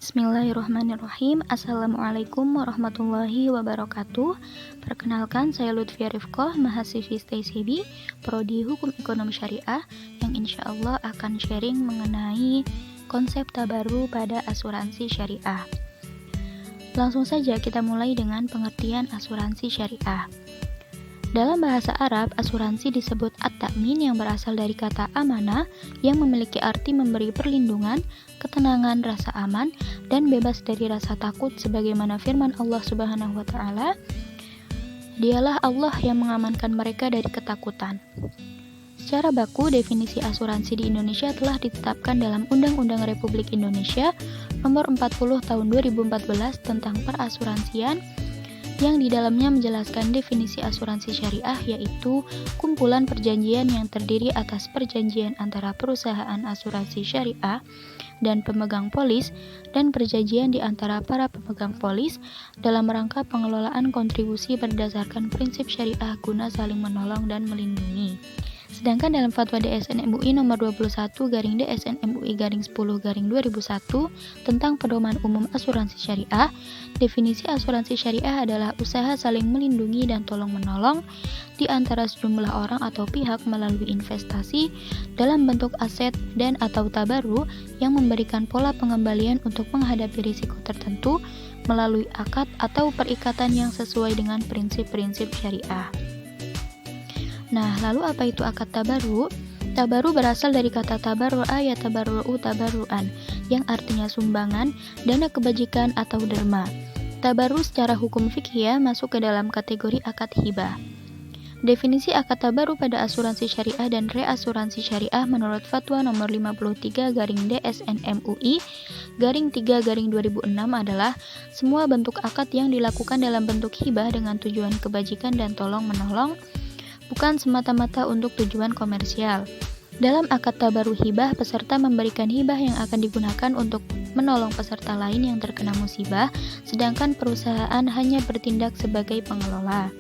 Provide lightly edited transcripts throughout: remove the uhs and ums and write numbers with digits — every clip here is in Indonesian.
Bismillahirrahmanirrahim. Assalamualaikum warahmatullahi wabarakatuh. Perkenalkan, saya Lutfia Rifkoh, mahasiswi STAIS-HIBI, Prodi Hukum Ekonomi Syariah, yang insya Allah akan sharing mengenai konsep tabaru pada asuransi syariah. Langsung saja kita mulai dengan pengertian asuransi syariah. Dalam bahasa Arab, asuransi disebut at-ta'min yang berasal dari kata amanah yang memiliki arti memberi perlindungan, ketenangan, rasa aman, dan bebas dari rasa takut sebagaimana firman Allah Subhanahu wa taala, "Dialah Allah yang mengamankan mereka dari ketakutan." Secara baku, definisi asuransi di Indonesia telah ditetapkan dalam Undang-Undang Republik Indonesia Nomor 40 Tahun 2014 tentang perasuransian, yang di dalamnya menjelaskan definisi asuransi syariah, yaitu kumpulan perjanjian yang terdiri atas perjanjian antara perusahaan asuransi syariah dan pemegang polis, dan perjanjian di antara para pemegang polis dalam rangka pengelolaan kontribusi berdasarkan prinsip syariah guna saling menolong dan melindungi. Sedangkan dalam Fatwa DSN MUI nomor 21/DSN MUI/10/2001 tentang pedoman umum asuransi syariah, definisi asuransi syariah adalah usaha saling melindungi dan tolong-menolong di antara sejumlah orang atau pihak melalui investasi dalam bentuk aset dan atau tabaru yang memberikan pola pengembalian untuk menghadapi risiko tertentu melalui akad atau perikatan yang sesuai dengan prinsip-prinsip syariah. Nah, lalu apa itu akad tabaru? Tabaru berasal dari kata tabarru'a ya tabarru'u tabarru'an, yang artinya sumbangan, dana kebajikan atau derma. Tabaru secara hukum fikih masuk ke dalam kategori akad hibah. Definisi akad tabaru pada asuransi syariah dan reasuransi syariah menurut Fatwa nomor 53/DSN MUI/3/2006 adalah semua bentuk akad yang dilakukan dalam bentuk hibah dengan tujuan kebajikan dan tolong-menolong, bukan semata-mata untuk tujuan komersial. Dalam akad tabaru hibah, peserta memberikan hibah yang akan digunakan untuk menolong peserta lain yang terkena musibah, sedangkan perusahaan hanya bertindak sebagai pengelola.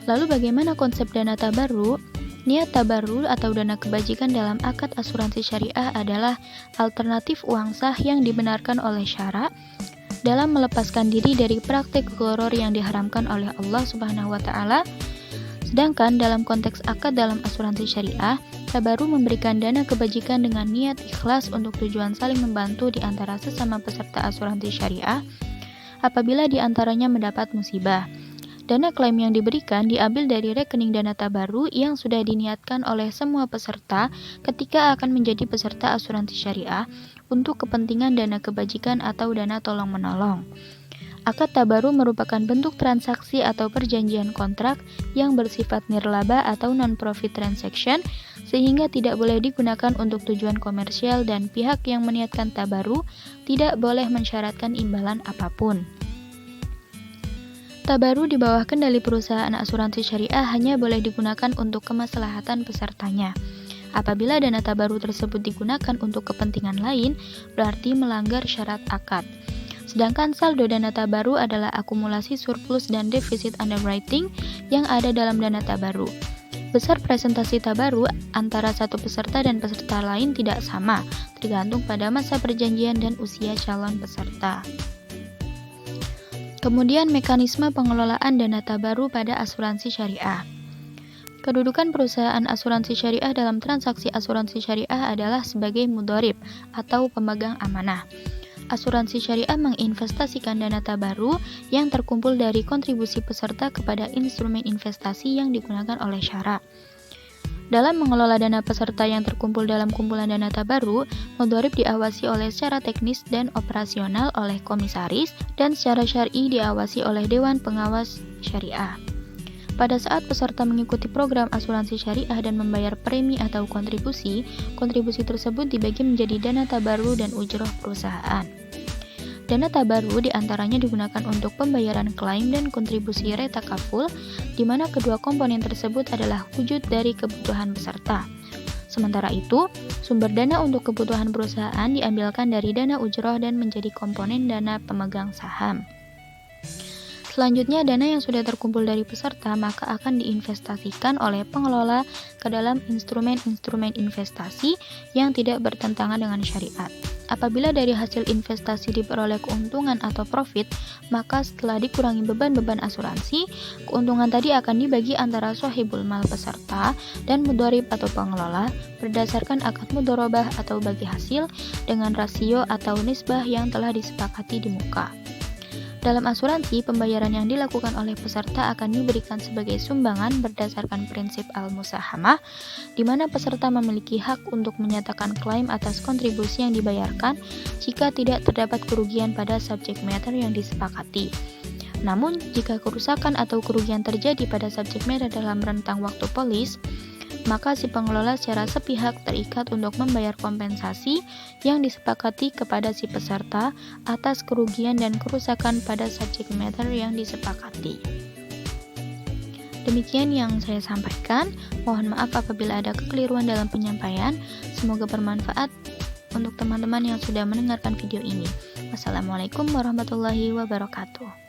Lalu bagaimana konsep dana tabaru? Niat tabaru atau dana kebajikan dalam akad asuransi syariah adalah alternatif uang sah yang dibenarkan oleh syara dalam melepaskan diri dari praktik gharar yang diharamkan oleh Allah Subhanahu wa taala. Sedangkan dalam konteks akad dalam asuransi syariah, tabaru memberikan dana kebajikan dengan niat ikhlas untuk tujuan saling membantu di antara sesama peserta asuransi syariah apabila di antaranya mendapat musibah. Dana klaim yang diberikan diambil dari rekening dana tabaru yang sudah diniatkan oleh semua peserta ketika akan menjadi peserta asuransi syariah untuk kepentingan dana kebajikan atau dana tolong-menolong. Akad tabaru merupakan bentuk transaksi atau perjanjian kontrak yang bersifat nirlaba atau non-profit transaction, sehingga tidak boleh digunakan untuk tujuan komersial dan pihak yang meniatkan tabaru tidak boleh mensyaratkan imbalan apapun. Tabaru di bawah kendali perusahaan asuransi syariah hanya boleh digunakan untuk kemaslahatan pesertanya. Apabila dana tabaru tersebut digunakan untuk kepentingan lain, berarti melanggar syarat akad. Sedangkan saldo dana tabaru adalah akumulasi surplus dan defisit underwriting yang ada dalam dana tabaru. Besar presentasi tabaru antara satu peserta dan peserta lain tidak sama, tergantung pada masa perjanjian dan usia calon peserta. Kemudian mekanisme pengelolaan dana tabaru pada asuransi syariah. Kedudukan perusahaan asuransi syariah dalam transaksi asuransi syariah adalah sebagai mudharib atau pemegang amanah. Asuransi syariah menginvestasikan dana tabaru yang terkumpul dari kontribusi peserta kepada instrumen investasi yang digunakan oleh syara. Dalam mengelola dana peserta yang terkumpul dalam kumpulan dana tabaru, mudharib diawasi oleh secara teknis dan operasional oleh komisaris, dan secara syar'i diawasi oleh Dewan Pengawas Syariah. Pada saat peserta mengikuti program asuransi syariah dan membayar premi atau kontribusi, kontribusi tersebut dibagi menjadi dana tabaru dan ujroh perusahaan. Dana tabaru diantaranya digunakan untuk pembayaran klaim dan kontribusi retakaful, di mana kedua komponen tersebut adalah wujud dari kebutuhan peserta. Sementara itu, sumber dana untuk kebutuhan perusahaan diambilkan dari dana ujroh dan menjadi komponen dana pemegang saham. Selanjutnya, dana yang sudah terkumpul dari peserta maka akan diinvestasikan oleh pengelola ke dalam instrumen-instrumen investasi yang tidak bertentangan dengan syariat. Apabila dari hasil investasi diperoleh keuntungan atau profit, maka setelah dikurangi beban-beban asuransi, keuntungan tadi akan dibagi antara sahibul mal peserta dan mudharib atau pengelola berdasarkan akad mudharabah atau bagi hasil dengan rasio atau nisbah yang telah disepakati di muka. Dalam asuransi, pembayaran yang dilakukan oleh peserta akan diberikan sebagai sumbangan berdasarkan prinsip al-musahamah, di mana peserta memiliki hak untuk menyatakan klaim atas kontribusi yang dibayarkan jika tidak terdapat kerugian pada subject matter yang disepakati. Namun, jika kerusakan atau kerugian terjadi pada subject matter dalam rentang waktu polis, maka si pengelola secara sepihak terikat untuk membayar kompensasi yang disepakati kepada si peserta atas kerugian dan kerusakan pada subject matter yang disepakati. Demikian yang saya sampaikan. Mohon maaf apabila ada kekeliruan dalam penyampaian. Semoga bermanfaat untuk teman-teman yang sudah mendengarkan video ini. Wassalamualaikum warahmatullahi wabarakatuh.